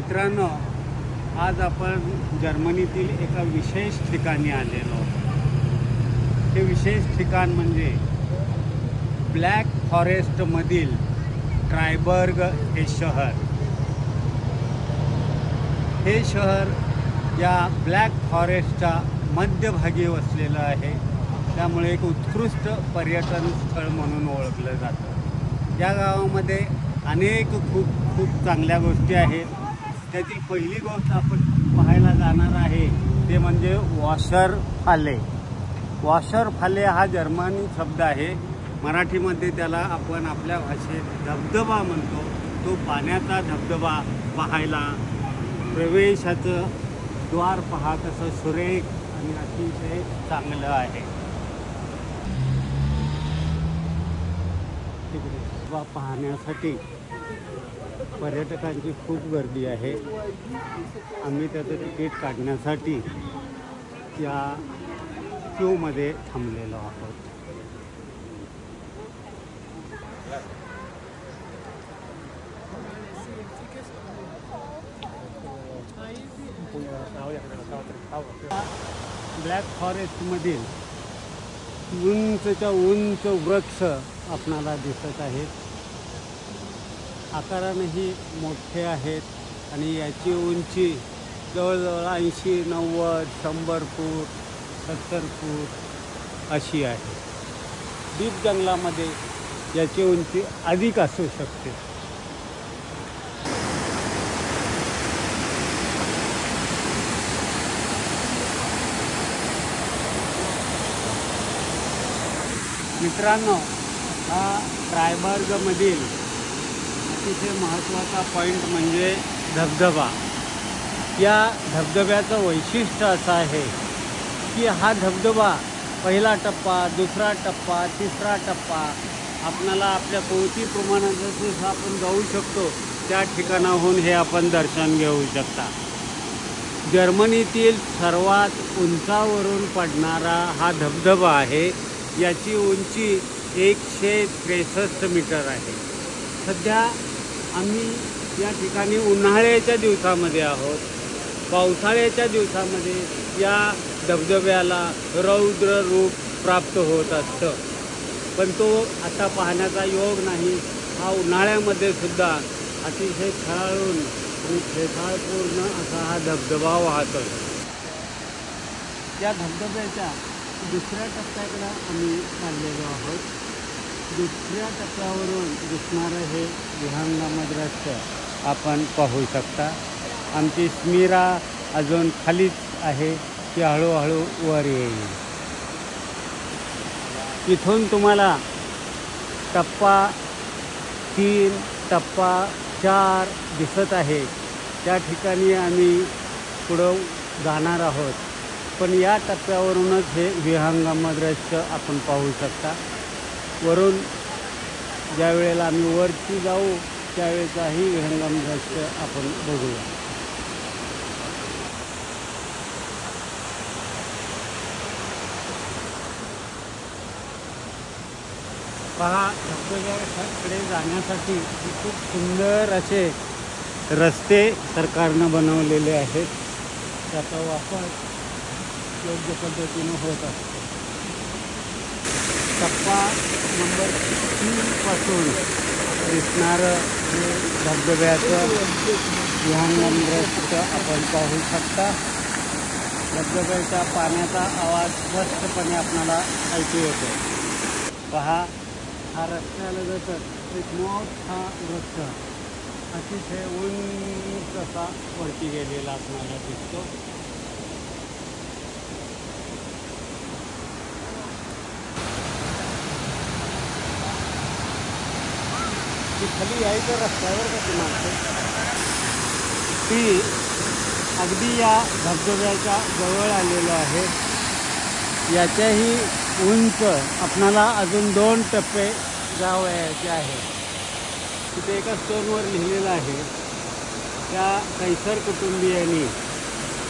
मित्रांनो, आज आपण जर्मनीतील एका विशेष ठिकाणी आलेलो आहोत। हे विशेष ठिकाण म्हणजे ब्लॅक फॉरेस्टमधील ट्रायबर्ग हे शहर। हे शहर या ब्लॅक फॉरेस्टच्या मध्यभागी वसलेलं आहे, त्यामुळे एक उत्कृष्ट पर्यटन स्थळ म्हणून ओळखलं जातं। या गावामध्ये अनेक खूप चांगल्या गोष्टी आहेत। त्यातील पहिली गोष्ट आपण पाहायला जाणार आहे ते म्हणजे वॉशरफाले। वॉशरफाले हा जर्मनी शब्द आहे। मराठीमध्ये त्याला आपण आपल्या भाषेत धबधबा म्हणतो। तो पाण्याचा धबधबा पाहायला प्रवेशाचं द्वार पहा कसं सुरेख आणि अतिशय चांगलं आहे। धबधबा पाहण्यासाठी पर्यटकांची खूप गर्दी आहे। आम्ही त्याचं तिकीट काढण्यासाठी या क्यूमध्ये थांबलेलो आहोत। ब्लॅक फॉरेस्टमधील उंचच्या उंच वृक्ष आपणाला दिसत आहेत। आकारानेही मोठे आहेत आणि याची उंची जवळजवळ 80, 90, 100 फूट 70 फूट अशी आहे। डीप जंगलामध्ये याची उंची अधिक असू शकते। मित्रांनो, हा ट्रायबर्गमधील अतिशय महत्त्वाचा पॉईंट म्हणजे धबधबा। या धबधब्याचं वैशिष्ट्य असं आहे की हा धबधबा पहिला टप्पा, दुसरा टप्पा, तिसरा टप्पा आपणाला आपल्या पोहोचीप्रमाणे जसं आपण जाऊ शकतो त्या ठिकाणाहून हे आपण दर्शन घेऊ शकता। जर्मनीतील सर्वात उंचावरून पडणारा हा धबधबा आहे। याची उंची 163 मीटर आहे। सध्या आम्ही या ठिकाणी उन्हाळ्याच्या दिवसामध्ये आहोत। पावसाळ्याच्या दिवसामध्ये या धबधब्याला रौद्र रूप प्राप्त होत असतं, पण तो आता पाहण्याचा योग नाही। हा उन्हाळ्यामध्ये सुद्धा अतिशय खळाळून आणि फेसाळपूर्ण असा हा धबधबा वाहतो। या धबधब्याच्या दुसऱ्या टप्प्याकडे आम्ही चाललेलो आहोत। दुसऱ्या टप्प्यावरून दिसणारं हे विहंगम दृश्य आपण पाहू शकता। आमची स्मिरा अजून खालीच आहे, ती हळूहळू वर येईल। इथून तुम्हाला टप्पा 3, टप्पा 4 दिसत आहे। त्या ठिकाणी आम्ही पुढं जाणार आहोत, पण या टप्प्यावरूनच हे विहंगम दृश्य आपण पाहू शकता। वरून ज्या वेळेला आम्ही वरती जाऊ त्यावेळेचाही विहंगम दृश्य आपण बघूया। पहा, धबधब्याकडे जाण्यासाठी खूप सुंदर असे रस्ते सरकारनं बनवलेले आहेत। त्याचा वापर योग्य पद्धतीनं होत असतो। टप्पा नंबर 3 पासून दिसणारं हे धबधब्याचं विहंगम दृश्य आपण पाहू शकता। धबधब्याच्या पाण्याचा आवाज स्पष्टपणे आपल्याला ऐकू येतो। पहा, हा रस्त्यालगतच एक मोठा वृक्ष अतिशय उंच असा वरती गेलेला आपल्याला दिसतो। खाली यायचं रस्त्यावर कशी माणसं ती अगदी या धबधब्याच्या जवळ आलेलं आहे। याच्याही उंच आपणाला अजून 2 टप्पे जावयाचे आहे। तिथे एका स्टोनवर लिहिलेलं आहे, त्या कैसर कुटुंबियांनी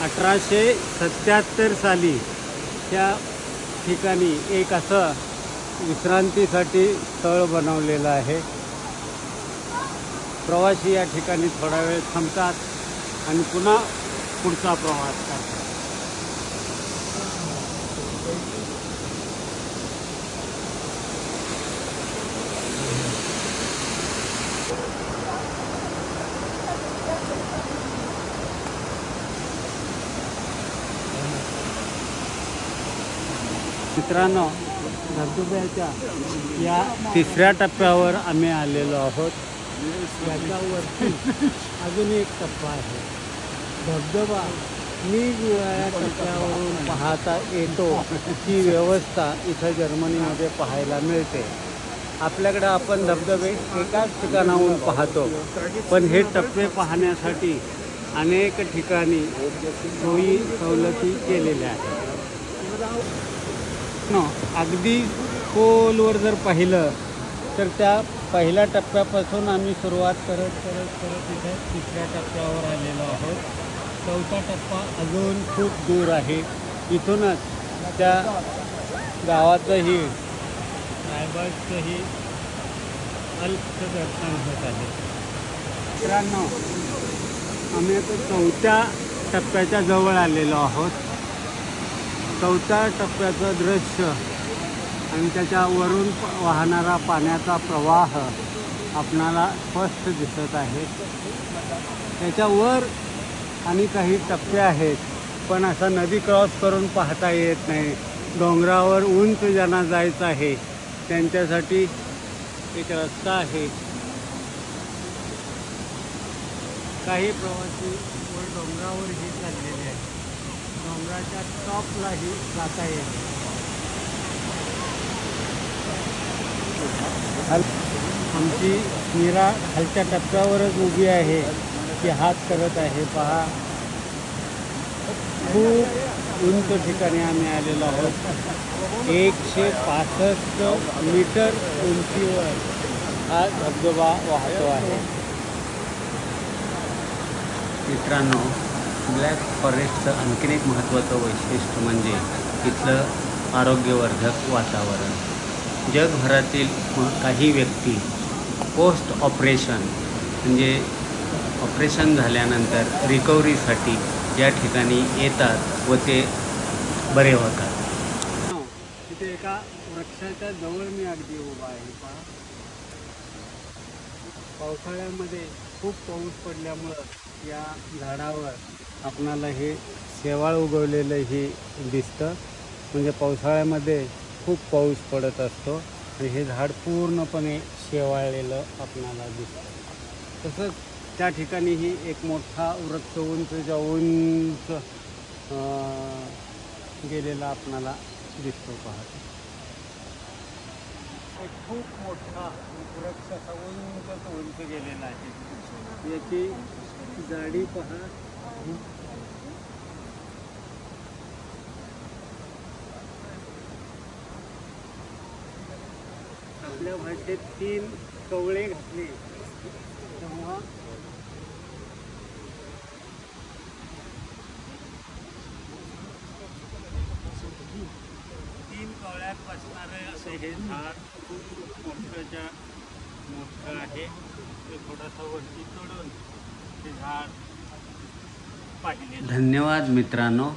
1877 साली त्या ठिकाणी एक असं विश्रांतीसाठी स्थळ बनवलेलं आहे। प्रवासी या ठिकाणी थोडा वेळ थांबतात आणि पुन्हा पुढचा प्रवास करतात. मित्रांनो, धबधब्याच्या या तिसऱ्या टप्प्यावर आम्ही आलेलो आहोत. याच्यावरती अजून एक टप्पा आहे. धबधबा निरनिराळ्या टप्प्यावरून पाहता येतो. ही व्यवस्था इथं जर्मनीमध्ये पाहायला मिळते. आपल्याकडे आपण धबधबे एकाच ठिकाणाहून पाहतो, पण हे टप्पे पाहण्यासाठी अनेक ठिकाणी सोयी सवलती केलेल्या आहेत. अगदी खोलवर जर पाहिलं तर त्या पहिल्या टप्प्यापासून आम्ही सुरुवात करत इथे तिसऱ्या टप्प्यावर आलेलो आहोत. चौथा टप्पा अजून खूप दूर आहे. इथूनच त्या गावाचंही रायबागचंही अल्प दर्शन होत आहे. मित्रांनो, आम्ही आता चौथ्या टप्प्याच्या जवळ आलेलो आहोत. चौथ्या टप्प्याचं दृश्य आणि त्याच्यावरून वाहणारा पाण्याचा प्रवाह आपणाला स्पष्ट दिसत आहे. त्याच्यावर आणि काही टप्पे आहेत, पण असा नदी क्रॉस करून पाहता येत नाही. डोंगरावर उंच ज्यांना जायचं आहे त्यांच्यासाठी एक रस्ता आहे. काही प्रवासी वर डोंगरावरही चाललेले आहेत. डोंगराच्या टॉपलाही जाता येईल. आमची मीरा खालच्या टप्प्यावरच उभी आहे, ती हात करत आहे. पहा, खूप उंच ठिकाणी आम्ही आलेलो आहोत. 165 मीटर उंचीवर हा धबधबा वाहतो आहे. मित्रांनो, ब्लॅक फॉरेस्टचं आणखीन एक महत्त्वाचं वैशिष्ट्य म्हणजे इथलं आरोग्यवर्धक वातावरण. जगभरातील काही व्यक्ती पोस्ट ऑपरेशन म्हणजे ऑपरेशन झाल्यानंतर रिकव्हरीसाठी या ठिकाणी येतात व ते बरे होतात. तिथे एका वृक्षाच्या जवळ मी अगदी उभा आहे. पहा, पावसाळ्यामध्ये खूप पाऊस पडल्यामुळं या झाडावर आपणाला हे शेवाळ उगवलेलं हे दिसतं. म्हणजे पावसाळ्यामध्ये खूप पाऊस पडत असतो आणि हे झाड पूर्णपणे शेवाळलेलं आपणाला दिसतं. तसंच त्या ठिकाणीही एक मोठा वृक्ष उंचच्या उंच गेलेला आपणाला दिसतो. पाहतो, एक खूप मोठा वृक्ष असा उंच गेलेला आहे. याची जाडी पहा. आपल्या भाषेत 3 कवळे घातले तेव्हा तीन कवळ्यात बसणारे असे हे झाड खूप मोठं आहे. ते थोडंसं वरती चढून ते झाड पाहिले. धन्यवाद मित्रांनो.